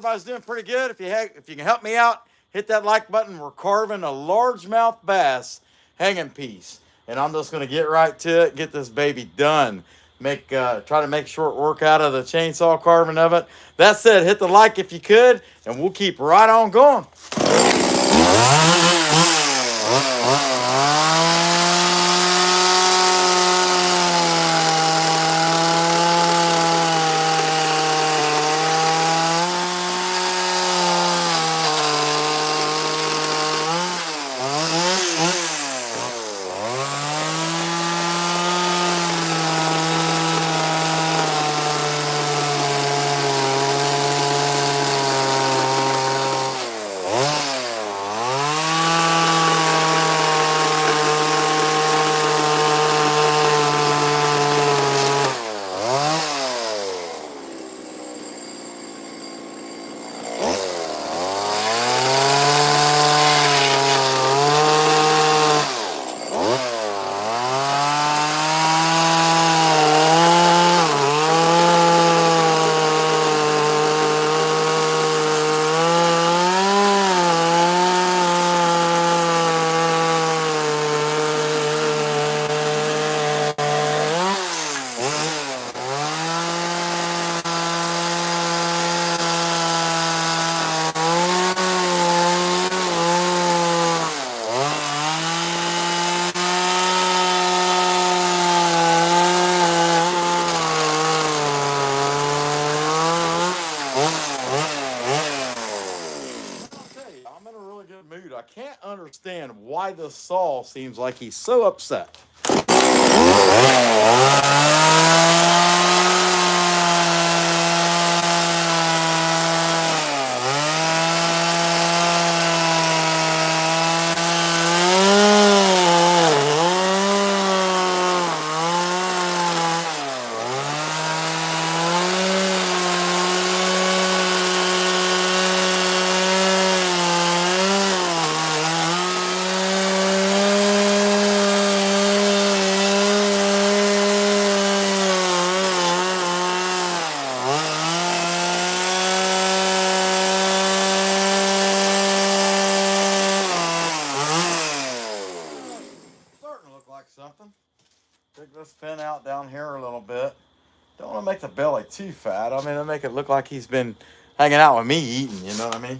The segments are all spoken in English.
everybody's doing pretty good. If you can help me out, hit that like button. We're carving a largemouth bass hanging piece. And I'm just going to get right to it, get this baby done. Try to make short work out of the chainsaw carving of it. That said, hit the like if you could, and we'll keep right on going. I can't understand why the saw seems like he's so upset. Something. Take this fin out down here a little bit. Don't want to make the belly too fat. I mean, to make it look like he's been hanging out with me eating, you know what I mean?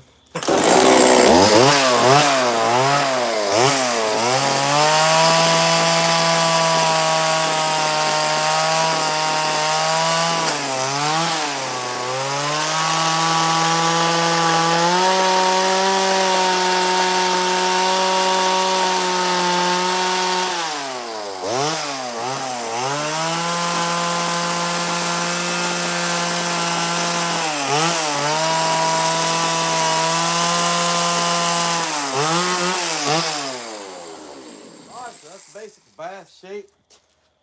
Basic bass shape.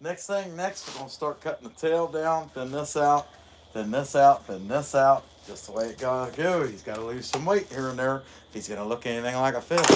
Next, we're going to start cutting the tail down, thin this out, thin this out, thin this out. Just the way it gotta go. He's got to lose some weight here and there if he's going to look anything like a fish.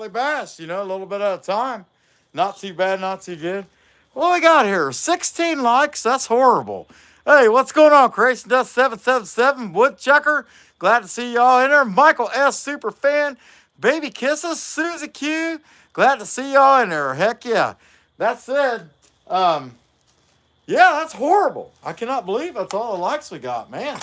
daily bass, you know, a little bit at a time. Not too bad, not too good. What we got here? 16 likes. That's horrible. Hey, what's going on? Creation Dust 777 Woodchucker. Glad to see y'all in there. Michael S. Super Fan. Baby Kisses. Susie Q. Glad to see y'all in there. Heck yeah. That said, yeah, that's horrible. I cannot believe that's all the likes we got, man.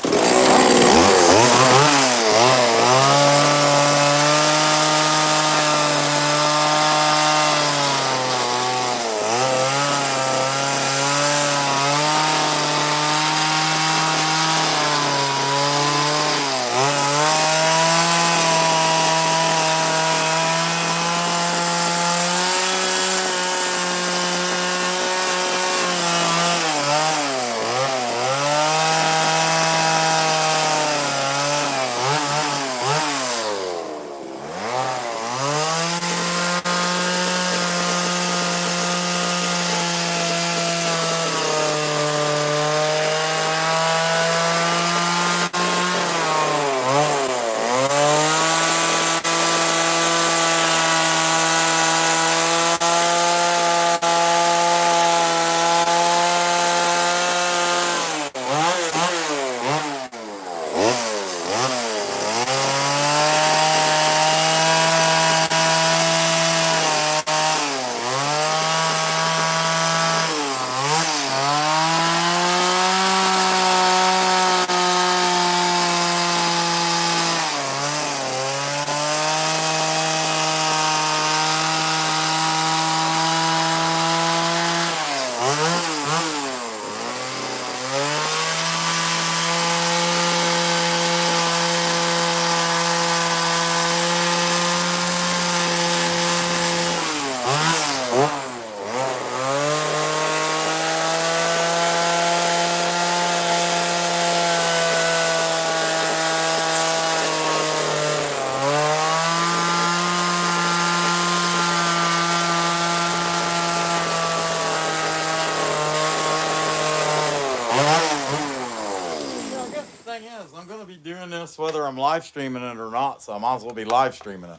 I'm going to be doing this whether I'm live streaming it or not, so I might as well be live streaming it.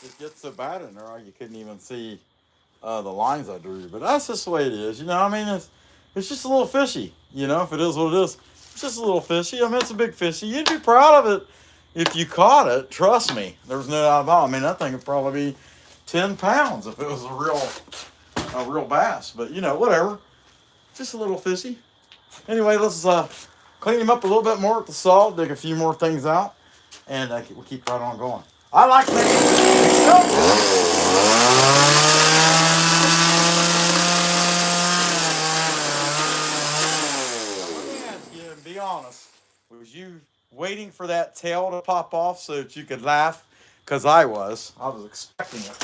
It gets so bad in there, you couldn't even see the lines I drew. But that's just the way it is, you know. I mean, it's just a little fishy, you know. If it is what it is, it's just a little fishy. I mean, it's a big fishy. You'd be proud of it if you caught it. Trust me, there's no doubt about it. I mean, that thing would probably be 10 pounds if it was a real bass. But you know, whatever. Just a little fishy. Anyway, let's clean him up a little bit more with the salt, dig a few more things out, and we'll keep right on going. I like that. Let me ask you, and be honest, was you waiting for that tail to pop off so that you could laugh? Because I was expecting it.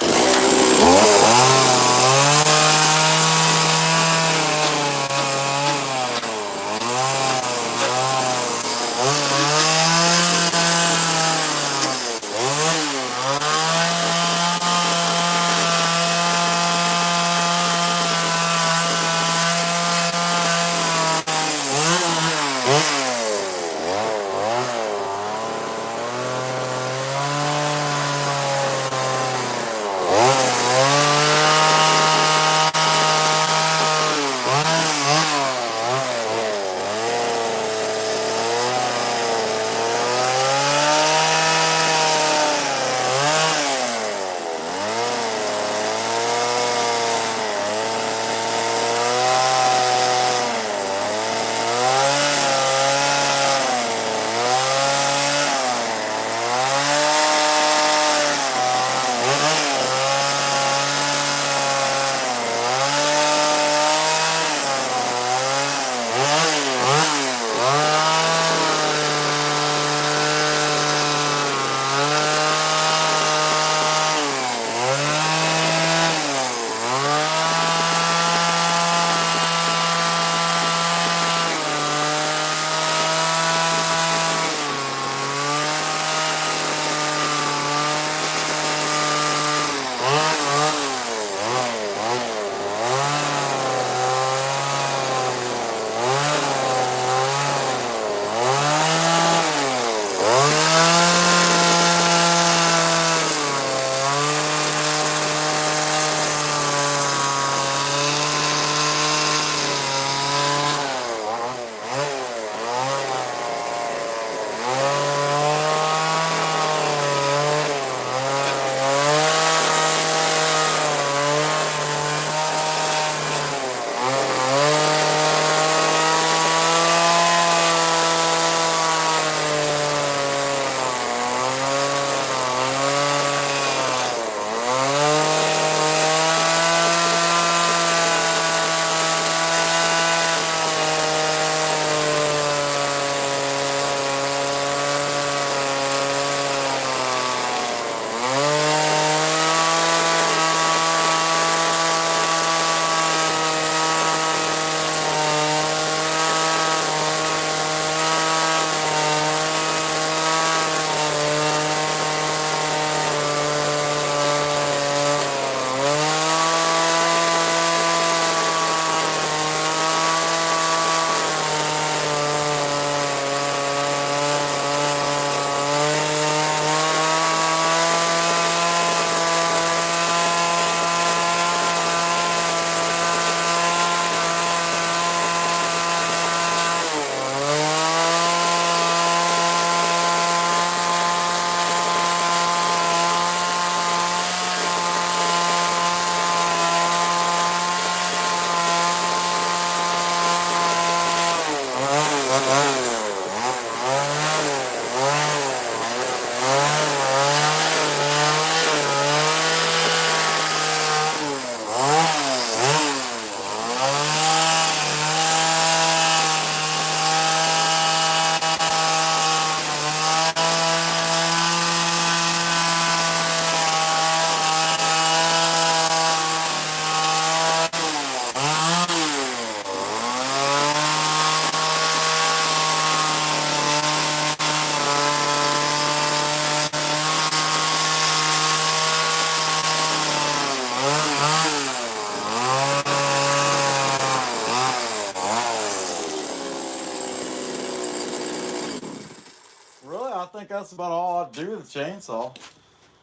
that's about all I do with the chainsaw.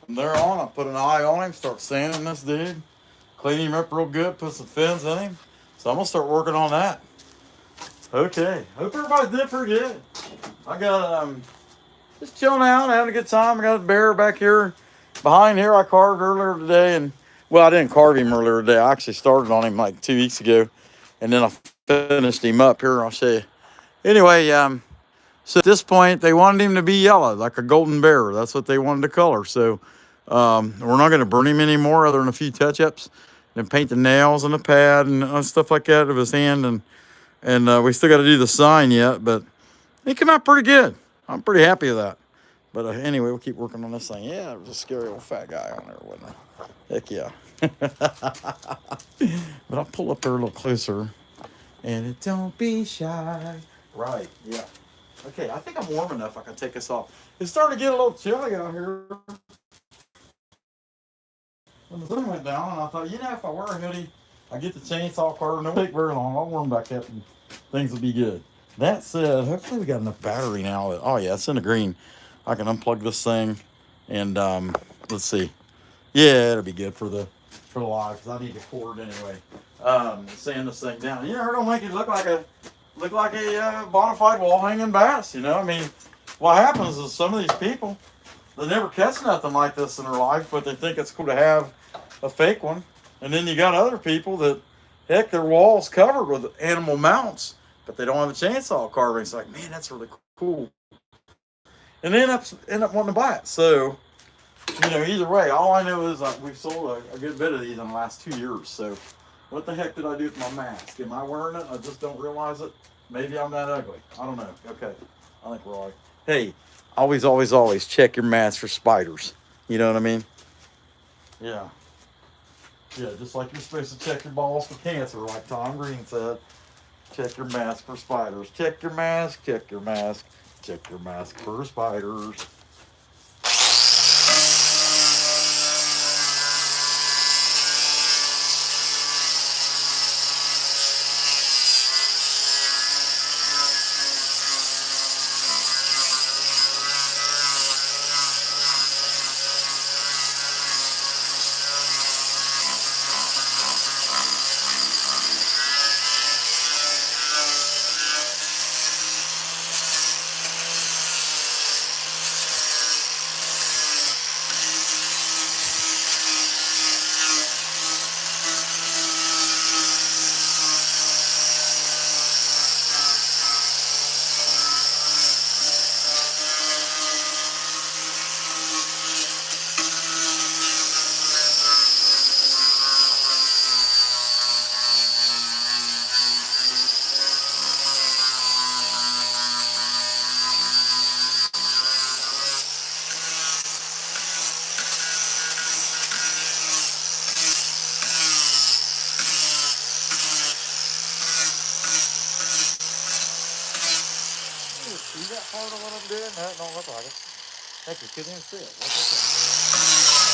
From there on, I put an eye on him, start sanding this dude, clean him up real good, put some fins in him. So I'm gonna start working on that. Okay, hope everybody's doing pretty good. I got just chilling out, having a good time. I got a bear back here behind here. I carved earlier today, and well, I didn't carve him earlier today. I actually started on him like 2 weeks ago, and then I finished him up here. I'll show you. Anyway, so at this point, they wanted him to be yellow, like a golden bear. That's what they wanted to color. So we're not going to burn him anymore, other than a few touch-ups, and paint the nails and the pad and stuff like that of his hand, and we still got to do the sign yet, but it came out pretty good. I'm pretty happy with that. But anyway, we'll keep working on this thing. Yeah, there was a scary old fat guy on there, wasn't there? Heck yeah. But I'll pull up there a little closer. And it don't be shy. Right, yeah. Okay, I think I'm warm enough I can take this off. It's starting to get a little chilly out here. When the sun went down, and I thought, you know, if I wear a hoodie, I get the chainsaw carving. It won't take very long. I'll warm back up and things will be good. That said, hopefully we got enough battery now. Oh yeah, it's in the green. I can unplug this thing and let's see. Yeah, it'll be good for the live because I need to cord anyway. Sand this thing down. You know, don't make it look like a bona fide wall hanging bass. You know, I mean, what happens is some of these people, they never catch nothing like this in their life, but they think it's cool to have a fake one. And then you got other people that, heck, their wall's covered with animal mounts, but they don't have a chainsaw carving. It's like, man, that's really cool. And they end up wanting to buy it. So, you know, either way, all I know is we've sold a good bit of these in the last 2 years. So, what the heck did I do with my mask? Am I wearing it? I just don't realize it. Maybe I'm that ugly. I don't know. Okay, I think we're all right. Hey, always check your mask for spiders. You know what I mean? Yeah. Yeah, just like you're supposed to check your balls for cancer, like Tom Green said. Check your mask for spiders. Check your mask, check your mask, check your mask for spiders. See that part of what I'm doing? That don't look like it. Heck, you couldn't even see it. Look at that.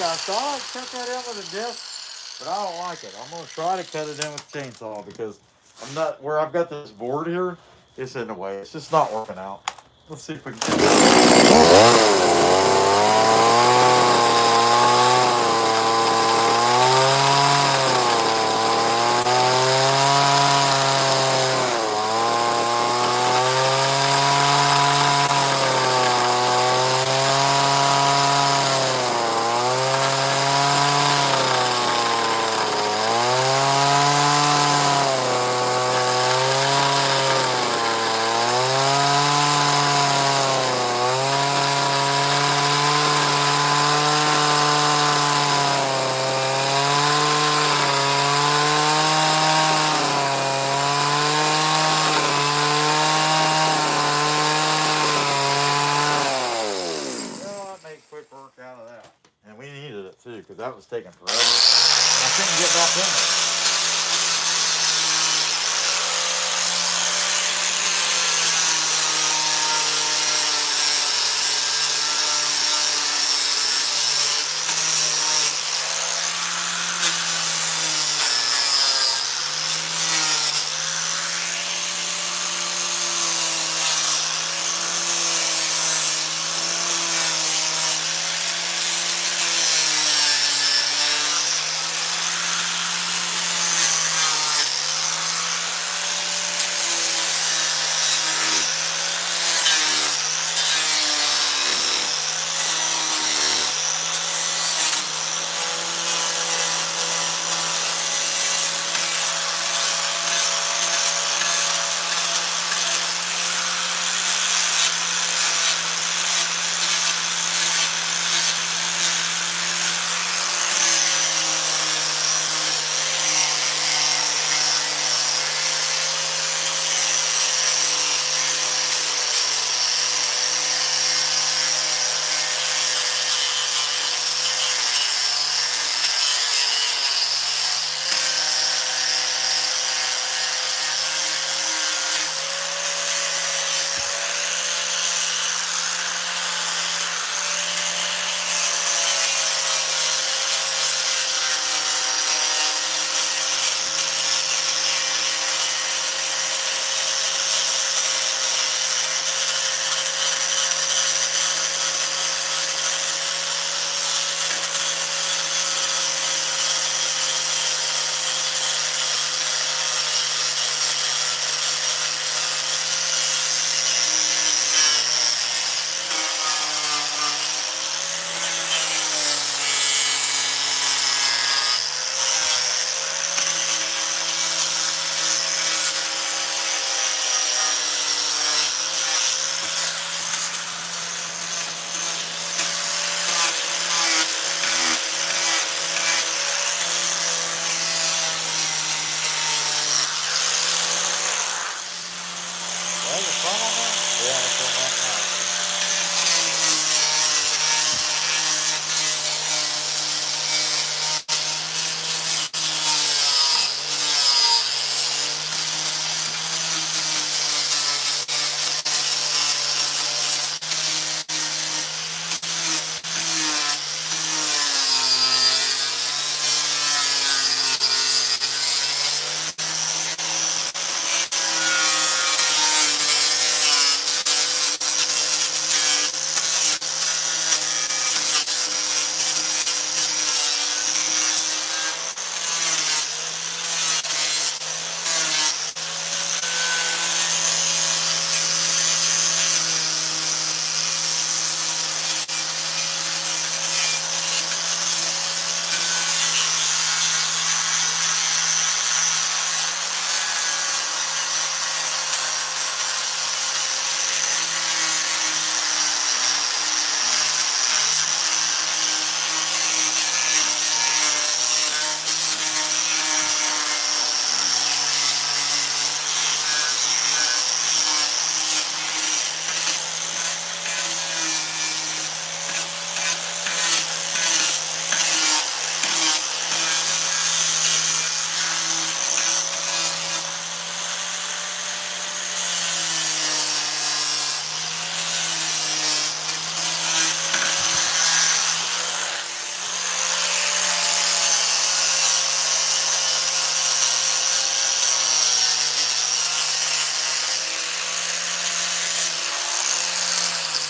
I thought I'd cut that in with a disc, but I don't like it. I'm gonna try to cut it in with a chainsaw because I'm not where I've got this board here. It's in the way. It's just not working out. Let's see if we can. Quick work out of that. And we needed it too, because that was taking forever. And I couldn't get back in there.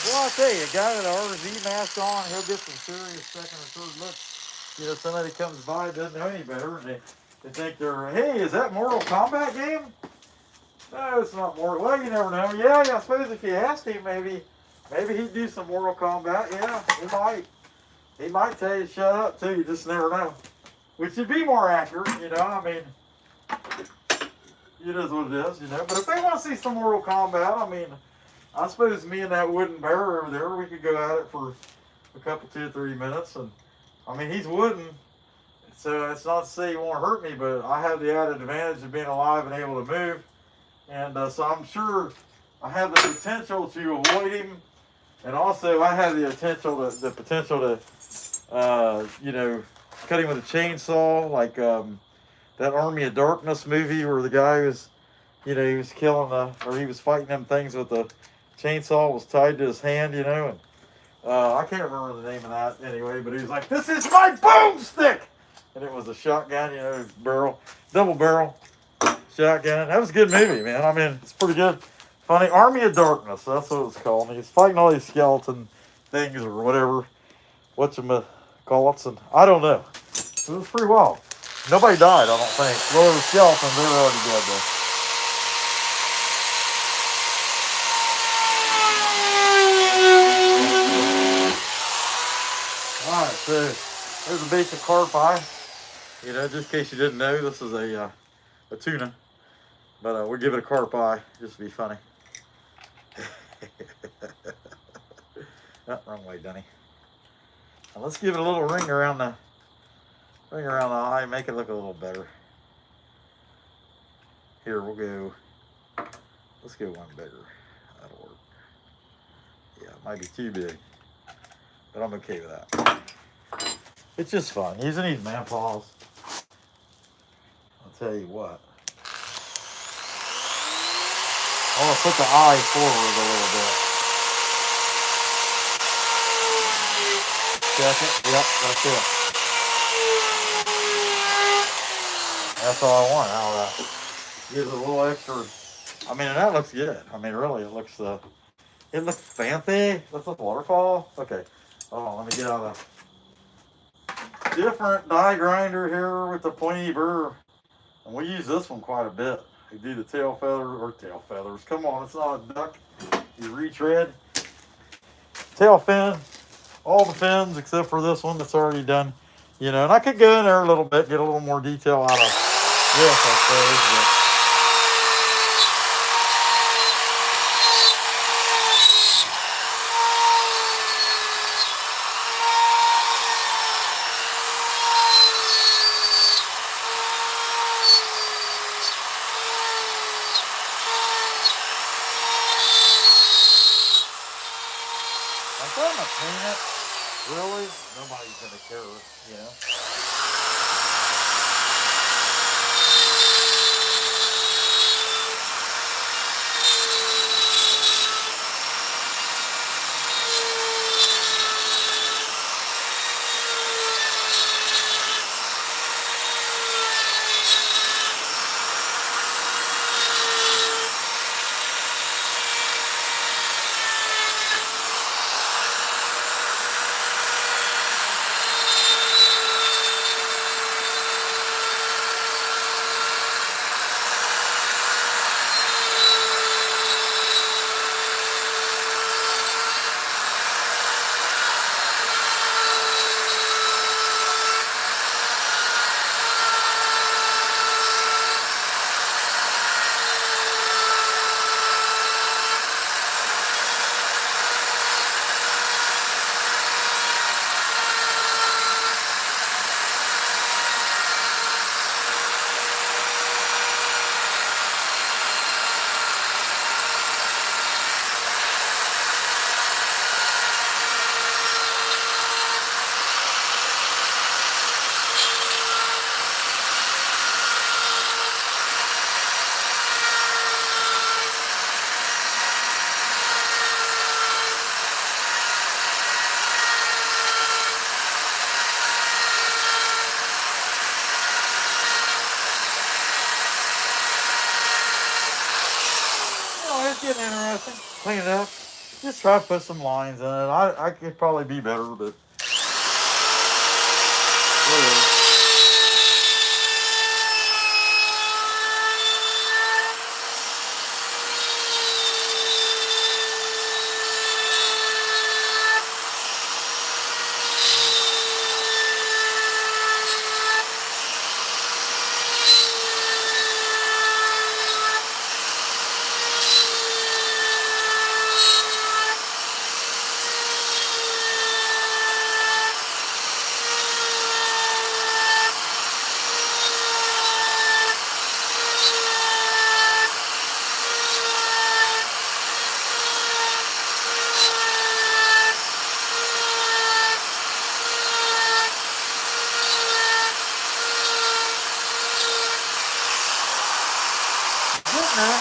Well, I'll tell you, a guy with an RZ mask on, he'll get some serious second or third looks. You know, somebody comes by, doesn't know any better, and they think they're, hey, is that Mortal Kombat game? No, it's not Mortal. Well, you never know. Yeah, I suppose if you asked him, maybe he'd do some Mortal Kombat. Yeah, he might. He might tell you to shut up too. You just never know. Which would be more accurate, you know. I mean, it is what it is, you know. But if they want to see some Mortal Kombat, I mean, I suppose me and that wooden bear over there, we could go at it for a couple, 2 or 3 minutes. And I mean, he's wooden, so it's not to say he won't hurt me, but I have the added advantage of being alive and able to move. And so I'm sure I have the potential to avoid him, and also I have the potential to, you know, cut him with a chainsaw, like that Army of Darkness movie where the guy was, you know, he was he was fighting them things with the chainsaw was tied to his hand, you know, and I can't remember the name of that anyway, but he was like, "This is my boomstick," and it was a shotgun, you know, double barrel shotgun. That was a good movie, man. I mean, it's pretty good. Funny. Army of Darkness, that's what it's called. And he's fighting all these skeleton things or whatever. Whatchamacallits, and I don't know. It was pretty wild. Nobody died, I don't think. Well, there were skeletons, they were already dead though. Alright, so there's a basic carp pie. You know, just in case you didn't know, this is a tuna. But we'll give it a carp eye, just to be funny. Oh, wrong way, Dunny. Now let's give it a little ring around the eye, make it look a little better. Here, let's go one bigger. That'll work. Yeah, it might be too big, but I'm okay with that. It's just fun, using these man paws. I'll tell you what. I want to put the eye forward a little bit. Check it. Yep, that's it. That's all I want out of that. Gives it a little extra. I mean, and that looks good. I mean, really, it looks fancy. That's a waterfall. Okay. Oh, let me get out a different die grinder here with the pointy burr. And we use this one quite a bit. We do the tail feathers. Come on, it's not a duck. You retread. Tail fin. All the fins except for this one that's already done. You know, and I could go in there a little bit, get a little more detail out of this, I suppose. But I'm trying to paint it. Really? Nobody's gonna care, you know. Oh, it's getting interesting. Clean it up. Just try to put some lines in it. I could probably be better, but whatever. Getting there.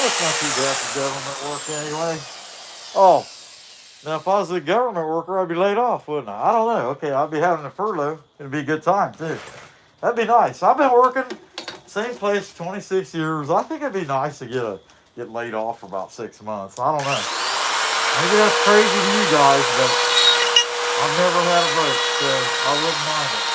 That's not too bad for government work anyway. Oh, now if I was a government worker, I'd be laid off, wouldn't I? I don't know. Okay, I'd be having a furlough. It'd be a good time too. That'd be nice. I've been working same place 26 years. I think it'd be nice to get laid off for about 6 months. I don't know. Maybe that's crazy to you guys, but I've never had a break, so I wouldn't mind it.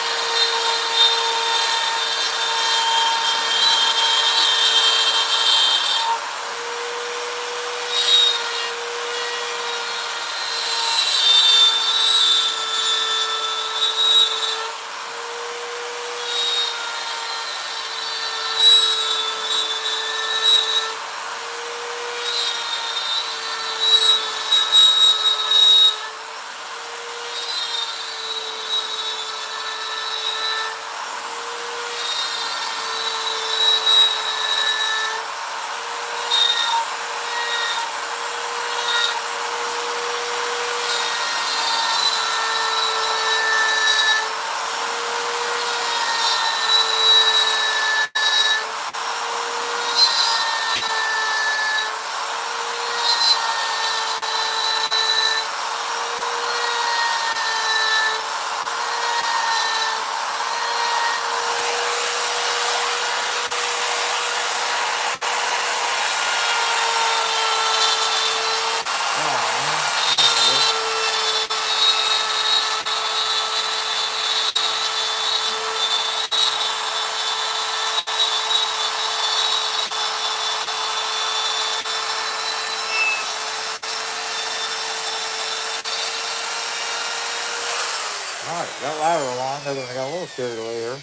Got ladder along, and then I got a little carried away here.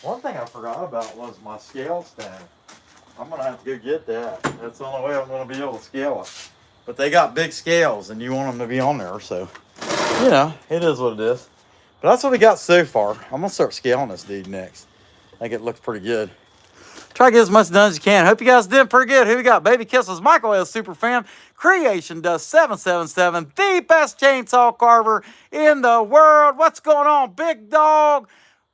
One thing I forgot about was my scale stand. I'm gonna have to go get that. That's the only way I'm gonna be able to scale it. But they got big scales, and you want them to be on there, so you know it is what it is. But that's what we got so far. I'm gonna start scaling this dude next. I think it looks pretty good. Try to get as much done as you can. Hope you guys did pretty good. Who we got? Baby Kisses, Michael L. Superfan, Creation Does 777, the best chainsaw carver in the world. What's going on, Big Dog?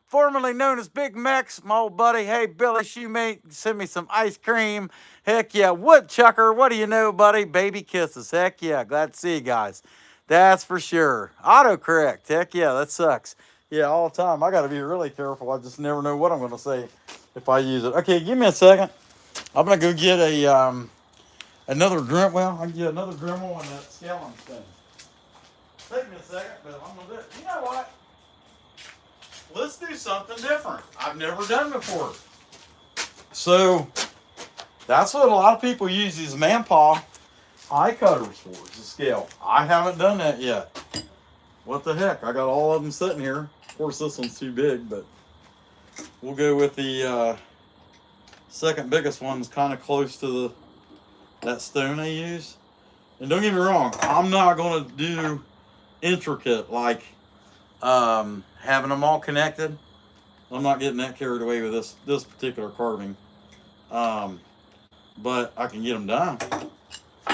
Formerly known as Big Mex, my old buddy. Hey, Billy Shoemate, send me some ice cream. Heck yeah. Woodchucker, what do you know, buddy? Baby Kisses. Heck yeah. Glad to see you guys. That's for sure. Autocorrect. Heck yeah, that sucks. Yeah, all the time. I got to be really careful. I just never know what I'm going to say if I use it. Okay, give me a second. I'm going to go get a another Dremel. Well, I can get another Dremel and that scaling thing. Take me a second, but I'm going to do it. You know what? Let's do something different. I've never done before. So that's what a lot of people use these man-paw eye cutters for, is the scale. I haven't done that yet. What the heck? I got all of them sitting here. Of course, this one's too big, but we'll go with the second biggest one. It's kind of close to that stone I use. And don't get me wrong, I'm not going to do intricate like having them all connected. I'm not getting that carried away with this particular carving. But I can get them done.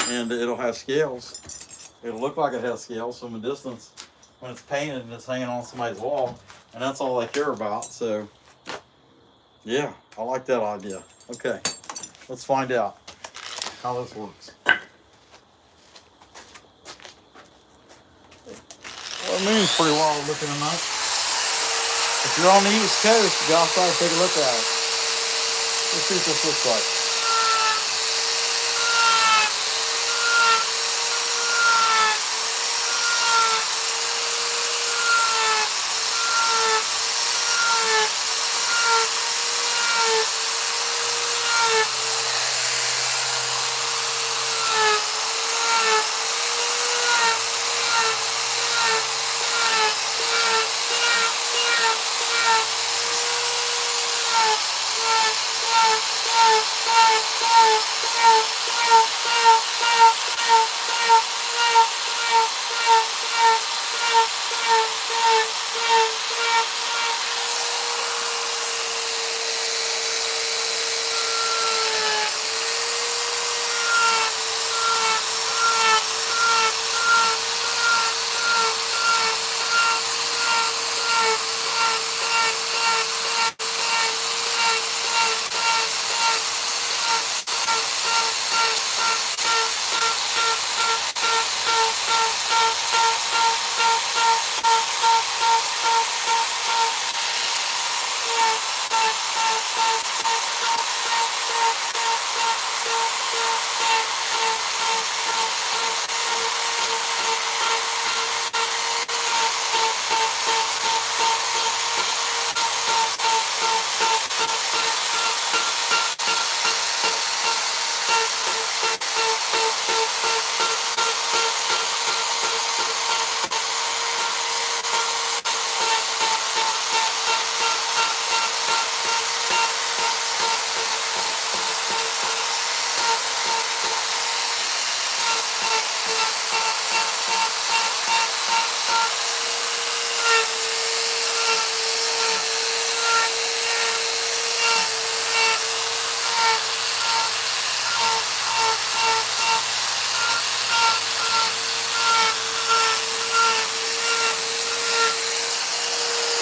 And it'll have scales. It'll look like it has scales from a distance when it's painted and it's hanging on somebody's wall. And that's all I care about. So, yeah, I like that idea. Okay, let's find out how this works. Well, the moon's pretty wild looking tonight. If you're on the East Coast, go outside and take a look at it. Let's see what this looks like.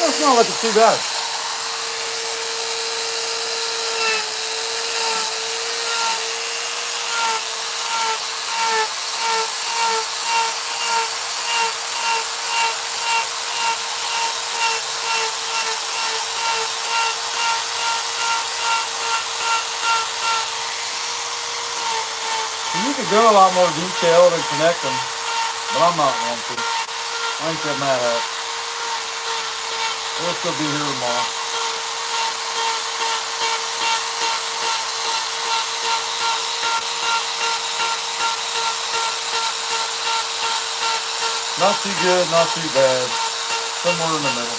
It's not looking too bad. You could go a lot more detailed and connect them, but I'm not going to. I ain't that mad at it. We'll still be here tomorrow. Not too good, not too bad. somewhere in the middle.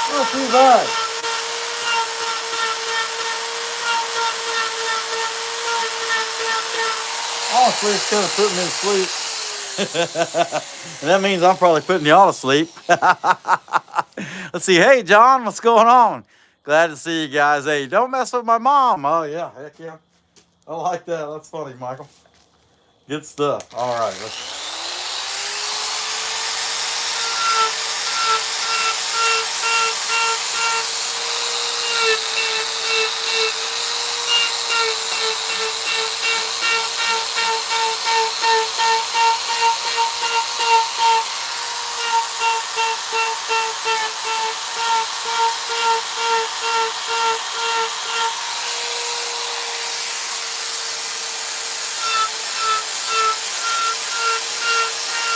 Not too bad. Honestly, it's kind of putting me to sleep. And that means I'm probably putting y'all to sleep. Let's see. Hey, John, what's going on? Glad to see you guys. Hey, don't mess with my mom. Oh, yeah. Heck yeah. I like that. That's funny, Michael. Good stuff. All right. Let's...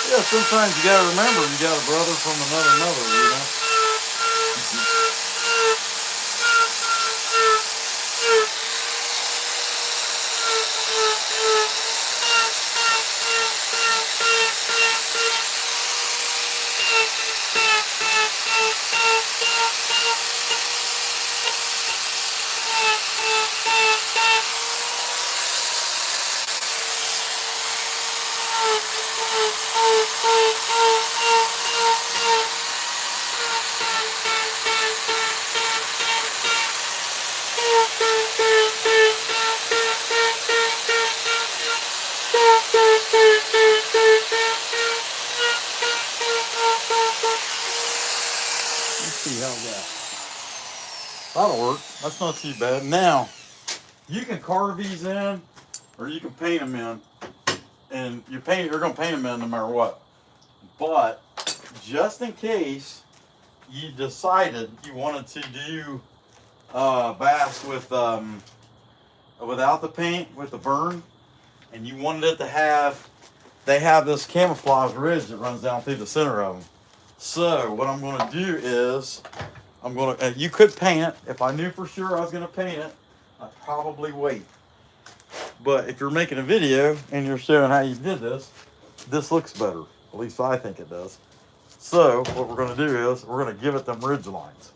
Yeah, sometimes you gotta remember you got a brother from another mother, you know. That'll work. That's not too bad. Now, you can carve these in, or you can paint them in, and you're going to paint them in no matter what. But just in case you decided you wanted to do bass with without the paint, with the burn, and you wanted it to have, they have this camouflage ridge that runs down through the center of them. So what I'm going to do is, you could paint it. If I knew for sure I was going to paint it, I'd probably wait. But if you're making a video and you're showing how you did this, this looks better. At least I think it does. So what we're going to do is we're going to give it them ridge lines.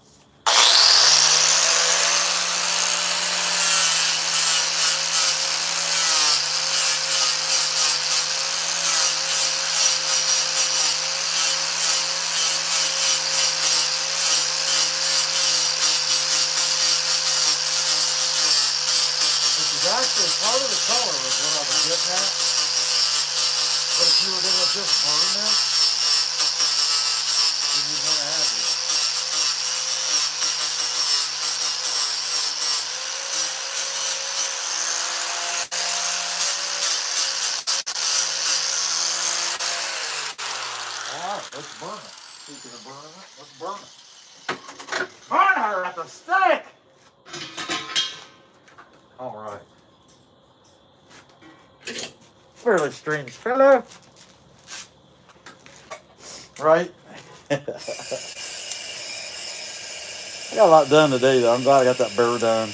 Actually, part of the color is what I was getting at. But if you were going to just burn this, then you're going to have it. Alright, let's burn it. Speaking of burning it, let's burn it. Burn her at the stake! Alright. Fairly strange fellow. Right? I got a lot done today though. I'm glad I got that burr done.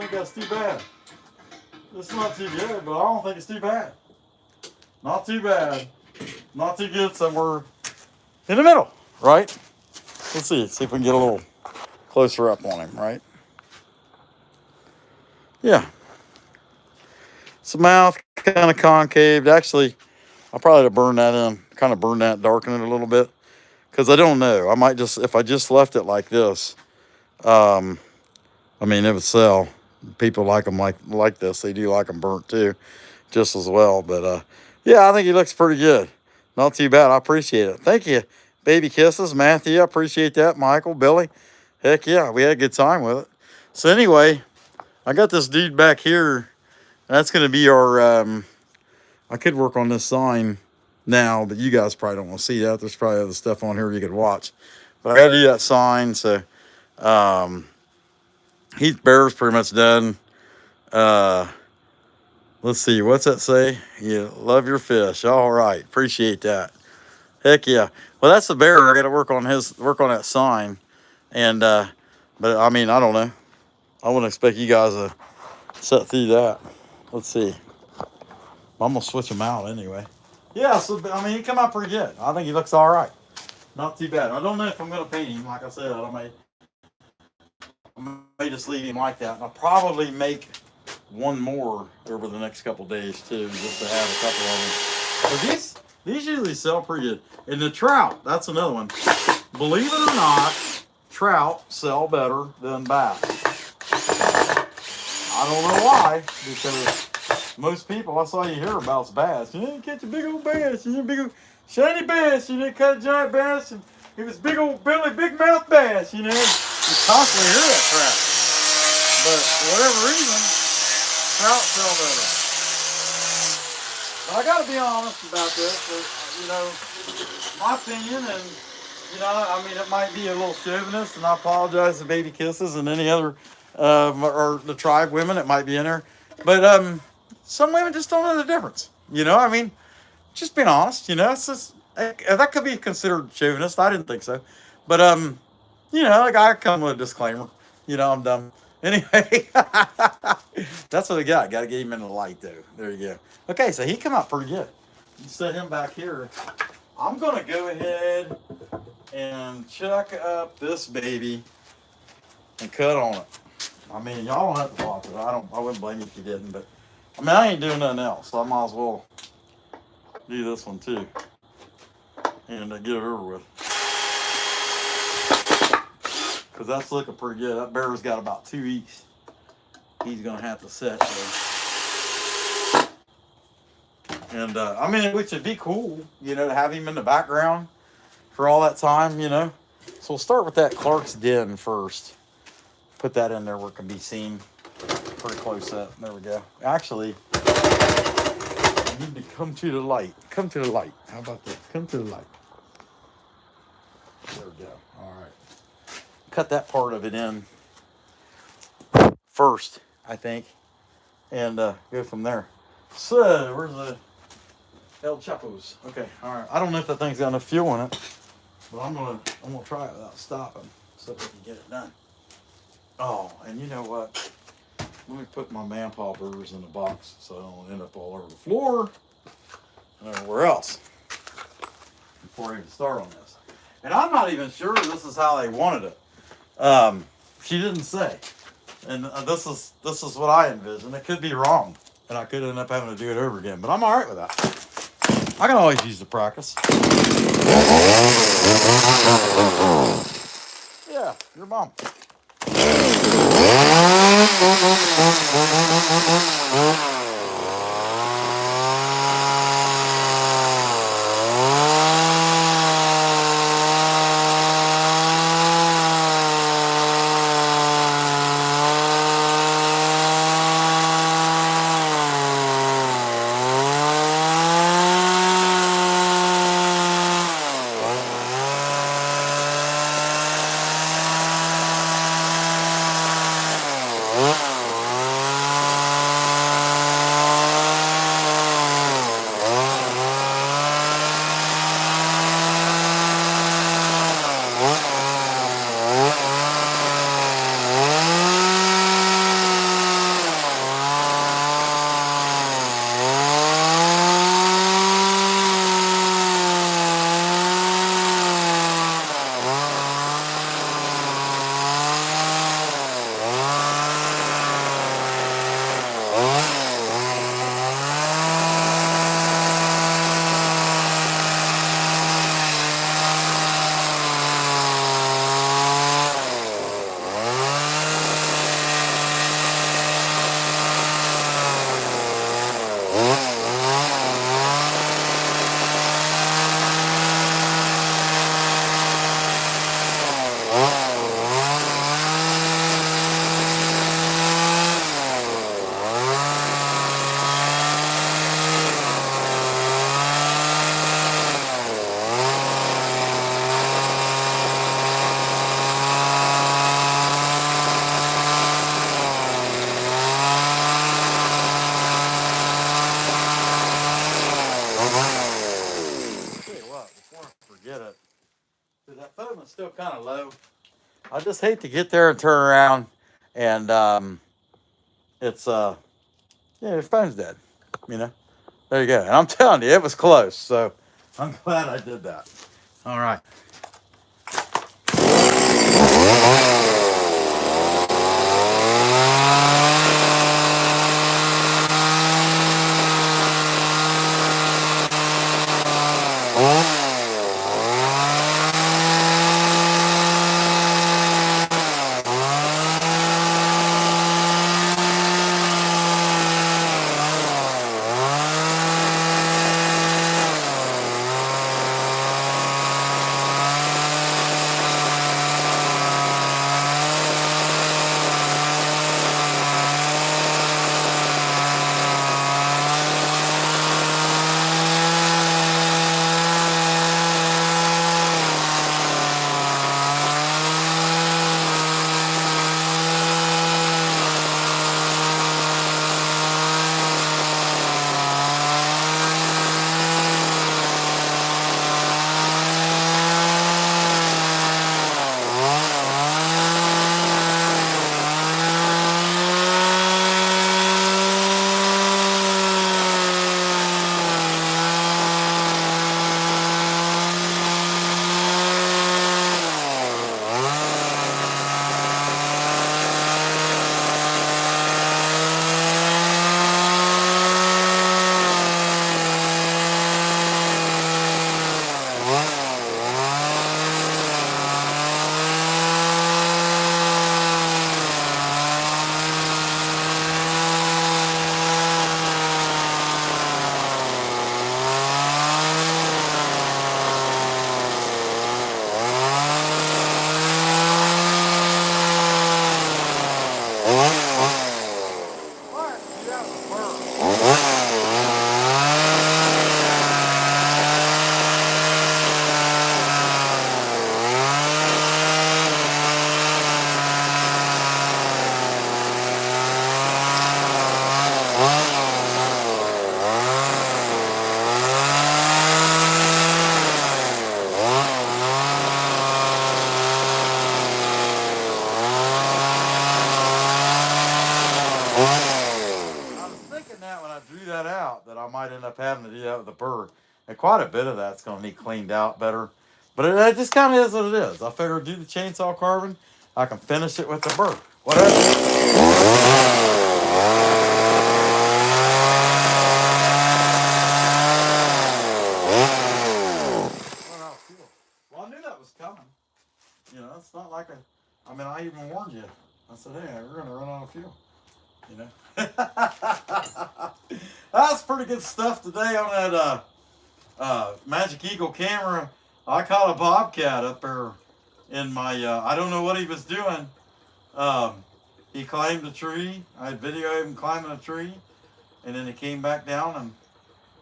That's too bad. It's not too good, but I don't think it's too bad. Not too bad. Not too good, somewhere in the middle, right? Let's see if we can get a little closer up on him, right? Yeah. It's the mouth kind of concaved. Actually, I'll probably have to burn that in, kind of burn that, darken it a little bit. Because I don't know. I might just, if I just left it like this, I mean, it would sell. People like them like this. They do like them burnt too, just as well. But yeah, I think he looks pretty good. Not too bad. I appreciate it. Thank you, baby kisses, Matthew. I appreciate that. Michael, Billy. Heck yeah, we had a good time with it. So anyway, I got this dude back here. That's going to be our, I could work on this sign now, but you guys probably don't want to see that. There's probably other stuff on here you could watch. But I got to do that sign, so BURRS pretty much done. Let's see, what's that say? You love your fish. All right, appreciate that. Heck yeah. Well, that's the bearer. I got to work on that sign, and but I mean, I don't know. I wouldn't expect you guys to sit through that. Let's see. I'm gonna switch them out anyway. Yeah, so I mean, he come out pretty good. I think he looks all right. Not too bad. I don't know if I'm gonna paint him. Like I said, I may just leave him like that. And I'll probably make one more over the next couple days too, just to have a couple of them. But these usually sell pretty good. And the trout, that's another one. Believe it or not, trout sell better than bass. I don't know why, because most people, that's all you hear about is bass. You didn't catch a big old bass, you didn't big old shiny bass, you didn't catch a giant bass, and it was big old belly, big mouth bass, you know. You constantly hear that crap. But for whatever reason, trout sell better. But I gotta be honest about this, you know, my opinion, and you know, I mean, it might be a little chauvinist, and I apologize to Baby Kisses and any other, or the tribe women that might be in there. But some women just don't know the difference. You know, I mean, just being honest, you know, it's just, that could be considered chauvinist. I didn't think so. But, you know, like I come with a disclaimer. You know, I'm dumb. Anyway, that's what I got. Got to get him in the light, though. There you go. Okay, so he come out pretty good. You set him back here. I'm going to go ahead and chuck up this baby and cut on it. I mean, y'all don't have to watch it. I wouldn't blame you if you didn't, but I mean, I ain't doing nothing else, so I might as well do this one too and get it over with. because that's looking pretty good. That barrel's got about 2 weeks. He's gonna have to set there. And I mean, which would be cool, you know, to have him in the background for all that time, you know. So we'll start with that Clark's Den first. Put that in there where it can be seen pretty close up. There we go. Actually, I need to come to the light. Come to the light. How about that? Come to the light. There we go. All right. Cut that part of it in first, I think, and go from there. So, where's the El Chapos? Okay, all right. I don't know if that thing's got enough fuel in it, but I'm gonna try it without stopping so we can get it done. Oh, and you know what? Let me put my man-paw burrs in the box so I don't end up all over the floor and everywhere else before I even start on this. And I'm not even sure this is how they wanted it. She didn't say. And this is what I envision. It could be wrong, and I could end up having to do it over again. But I'm all right with that. I can always use the practice. Yeah, your mom. Still kind of low. I just hate to get there and turn around and it's yeah, your phone's dead, you know. There you go. And I'm telling you, it was close, so I'm glad I did that. All right. out that I might end up having to do that with the burr. And quite a bit of that's going to need cleaned out better. But it just kind of is what it is. I figured do the chainsaw carving. I can finish it with the burr. Whatever. Well, I knew that was coming. You know, it's not like I mean, I even warned you. I said, hey, we're going to run out of fuel. You know? That's pretty good stuff today on that Magic Eagle camera. I caught a bobcat up there in my, I don't know what he was doing. He climbed a tree. I videoed him climbing a tree. And then he came back down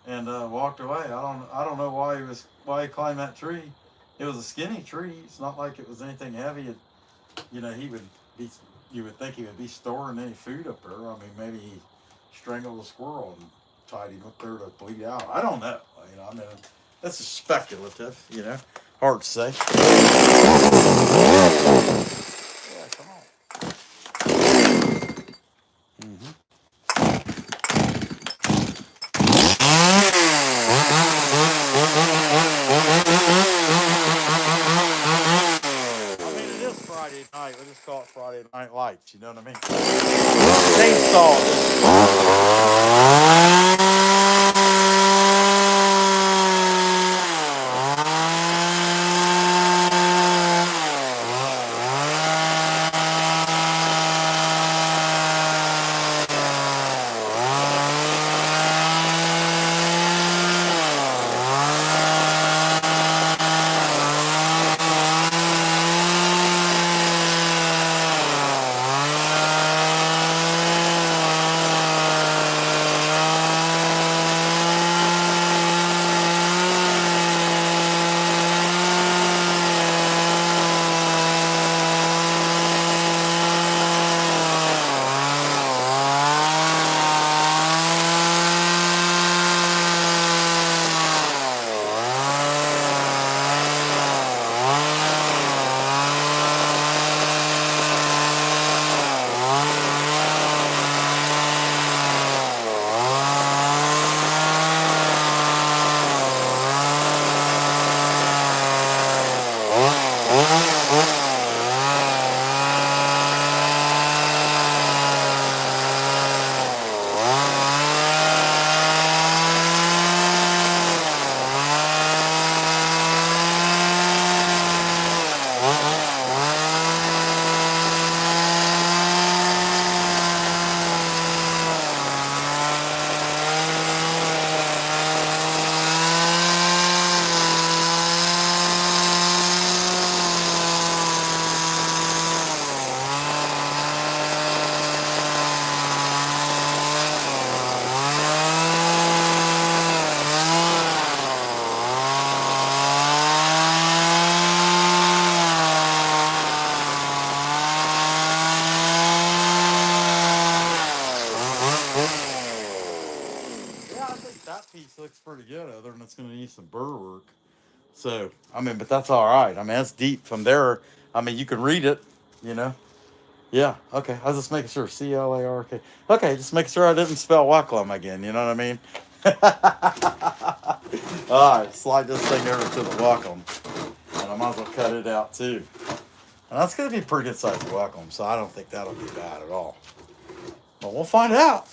and walked away. I don't know why he climbed that tree. It was a skinny tree. It's not like it was anything heavy. You know, you would think he would be storing any food up there. I mean, maybe he strangled a squirrel and tied him up there to bleed out. I don't know. You know, I mean, that's speculative. You know, hard to say. Yeah, come on. Mm-hmm. Friday night. We just call it Friday Night Lights. You know what I mean? Chainsaw. That piece looks pretty good, other than it's going to need some burr work. So, I mean, but that's all right. I mean, that's deep from there. I mean, you can read it, you know. Yeah, okay. I was just making sure. CLARK. Okay, just making sure I didn't spell Wacklum again, you know what I mean? All right, slide this thing over to the Wacklum. And I might as well cut it out too. And that's going to be a pretty good sized Wacklum, so I don't think that'll be bad at all. But we'll find out.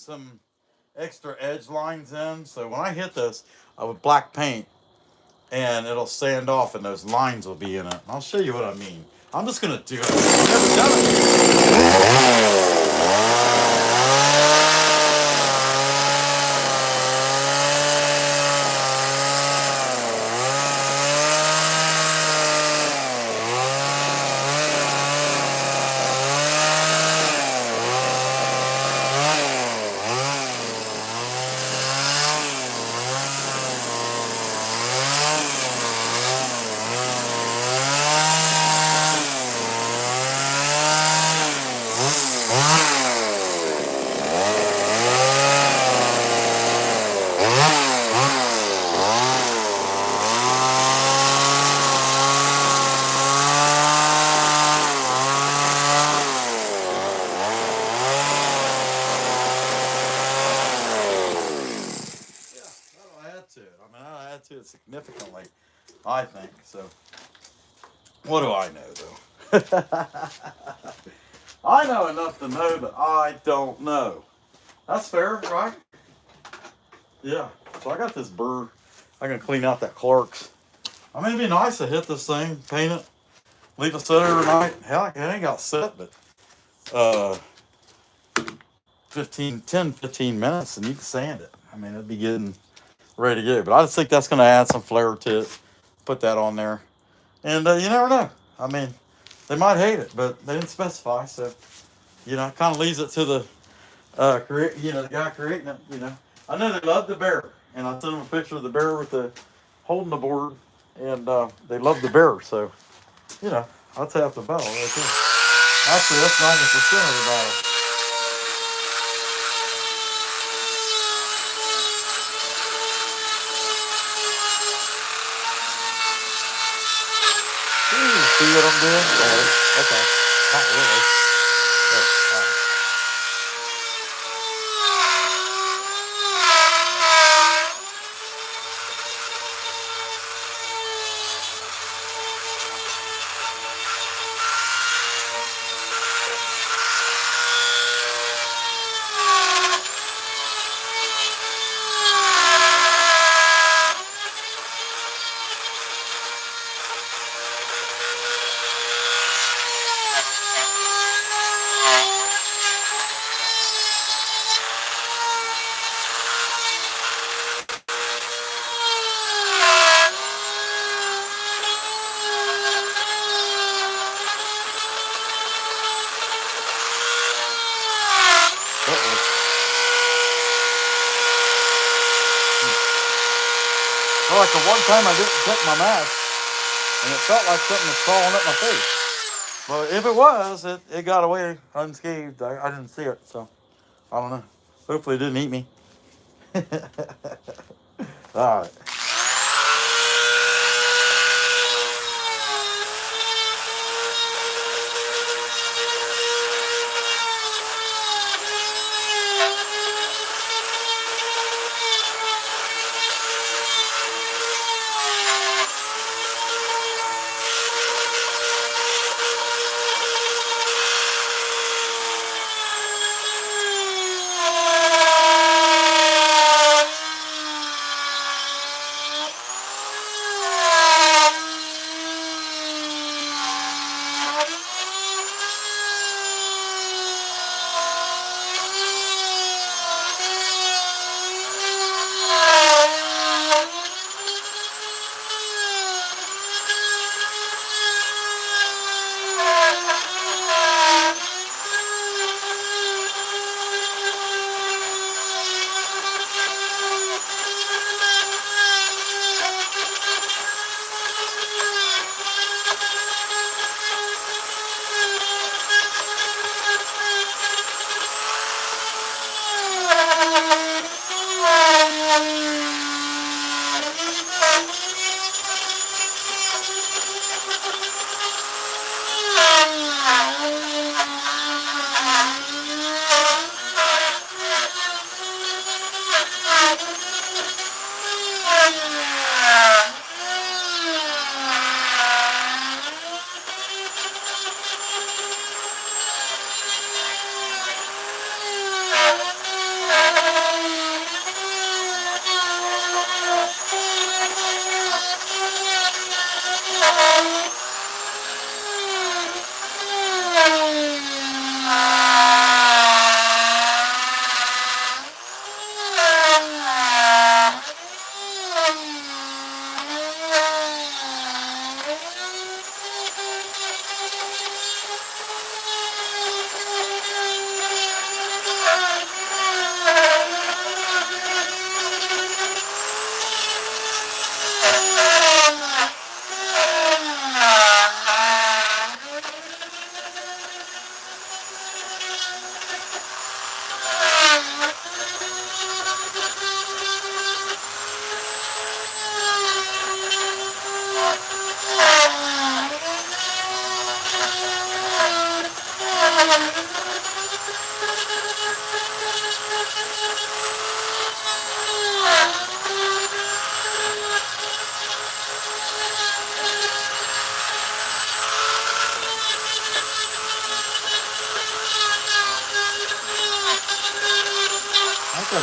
some extra edge lines in. So when I hit this with black paint, and it'll sand off and those lines will be in it. I'll show you what I mean. I'm just going to do it. I've never done it. To it significantly, I think. So, what do I know, though? I know enough to know that I don't know. That's fair, right? Yeah. So I got this burr. I can clean out that Clark's. I mean, it'd be nice to hit this thing, paint it, leave it sit overnight. Hell, it ain't got set, but 10, 15 minutes, and you can sand it. I mean, it'd be getting ready to go. But I just think that's going to add some flair to it. Put that on there. And you never know. I mean, they might hate it, but they didn't specify. So, you know, it kind of leaves it to the, the guy creating it, you know. I know they love the BAUER. And I sent them a picture of the BAUER with the holding the board. And they love the BAUER. So, you know, that's half the battle right there. Actually, that's 90% of the battle. See what I'm doing? Oh, okay. Not really. Oh, all right. Well, like the one time I didn't check my mask, and it felt like something was crawling up my face. But if it was, it got away unscathed. I didn't see it, so I don't know. Hopefully it didn't eat me. All right.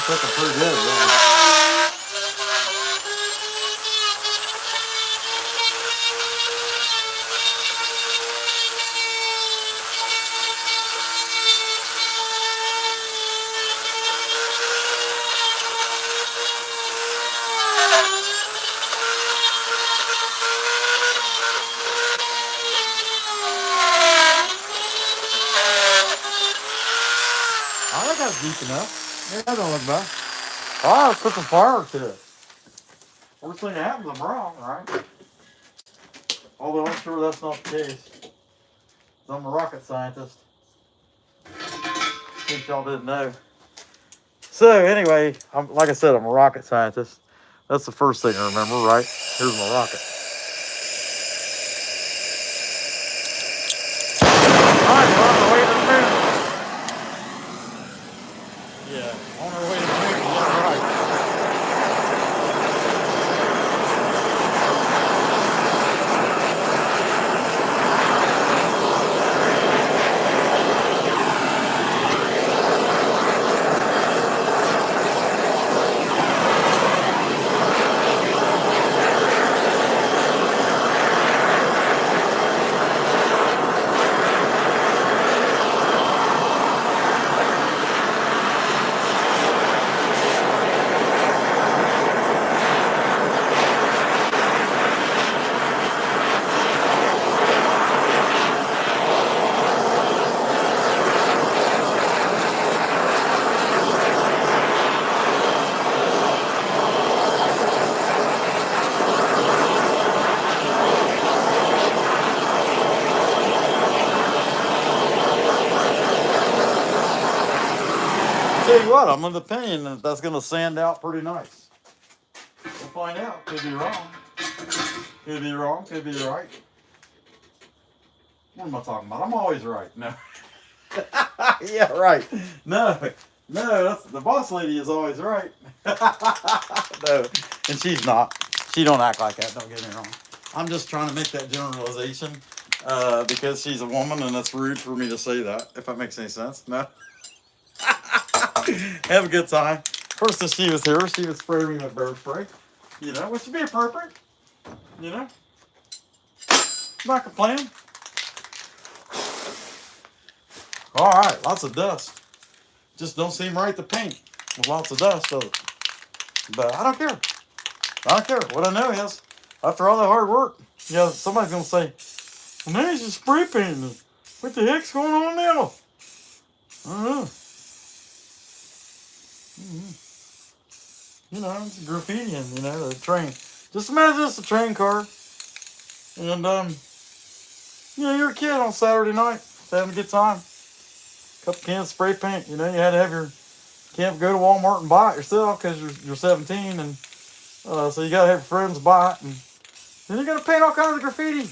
That's looking pretty good, yeah. I think that's deep enough. Yeah, that don't look bad. Oh, let's put some fire to it. Worst thing that happens, I'm wrong, right? Although I'm sure that's not the case. I'm a rocket scientist. In case y'all didn't know. So anyway, like I said, I'm a rocket scientist. That's the first thing I remember, right? Here's my rocket. All right, we're on the way to the moon. Yeah, on our way to the moon. Yeah, right. Tell you what, I'm of the opinion that that's going to sand out pretty nice. We'll find out. Could be wrong. Could be wrong. Could be right. What am I talking about? I'm always right. No. Yeah, right. No, that's, the boss lady is always right. No, and she's not. She don't act like that. Don't get me wrong. I'm just trying to make that generalization because she's a woman, and that's rude for me to say that. If that makes any sense. No. Have a good time. First, as she was here, she would spray me with bird spray. You know, which would be appropriate. You know, not complaining. All right, lots of dust. Just don't seem right to paint with lots of dust, does it? But I don't care. I don't care. What I know is, after all that hard work, you know, somebody's gonna say, "Well, now he's just spray painting. What the heck's going on now?" I don't know. You know, it's graffitiing, you know, the train. Just imagine it's a train car. And, you know, you're a kid on Saturday night, having a good time. Couple cans of spray paint, you know, you had to have your, can't go to Walmart and buy it yourself because you're 17. And so you got to have your friends buy it. And then you're going to paint all kinds of graffiti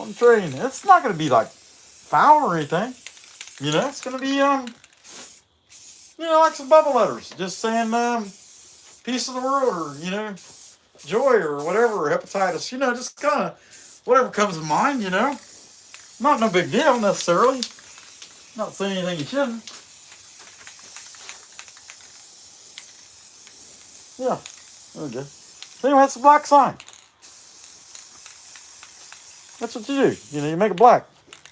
on the train. It's not going to be like foul or anything. You know, it's going to be, you know, like some bubble letters, just saying, peace of the world, or, you know, joy, or whatever, or hepatitis, you know, just kind of whatever comes to mind, you know. Not no big deal necessarily. Not saying anything you shouldn't. Yeah, okay. So anyway, that's a black sign. That's what you do. You know, you make it black.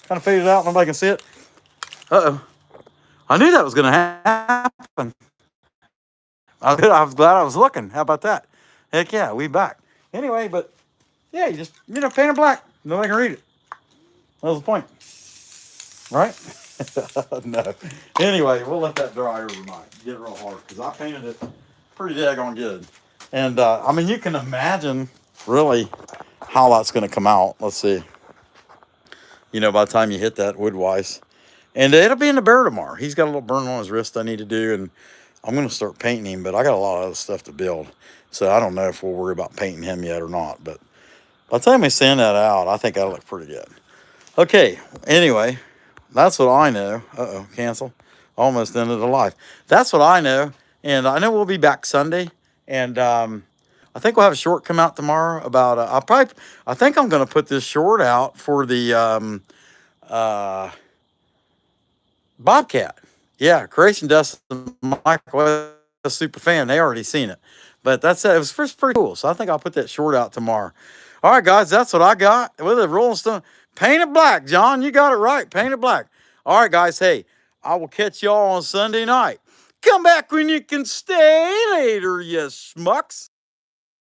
Kind of fade it out, nobody can see it. Uh-oh. I knew that was going to happen. I was glad I was looking. How about that? Heck yeah, we back. Anyway, but yeah, you just, you know, paint it black. Nobody can read it. That was the point. Right? No. Anyway, we'll let that dry overnight. Get real hard because I painted it pretty daggone good. And I mean, you can imagine really how that's going to come out. Let's see. You know, by the time you hit that wood-wise. And it'll be in the bear tomorrow. He's got a little burn on his wrist I need to do, and I'm going to start painting him, but I got a lot of other stuff to build. So I don't know if we'll worry about painting him yet or not. But by the time we send that out, I think that'll look pretty good. Okay, anyway, that's what I know. Uh-oh, cancel. Almost ended the live. That's what I know. And I know we'll be back Sunday. And I think we'll have a short come out tomorrow about, I think I'm going to put this short out for the Bobcat. Yeah, Creation Dust and Mike West a super fan. They already seen it. But that's it. It was pretty cool. So I think I'll put that short out tomorrow. All right, guys, that's what I got with a Rolling Stone. Paint it black, John. You got it right. Paint it black. All right, guys. Hey, I will catch y'all on Sunday night. Come back when you can stay later, you schmucks.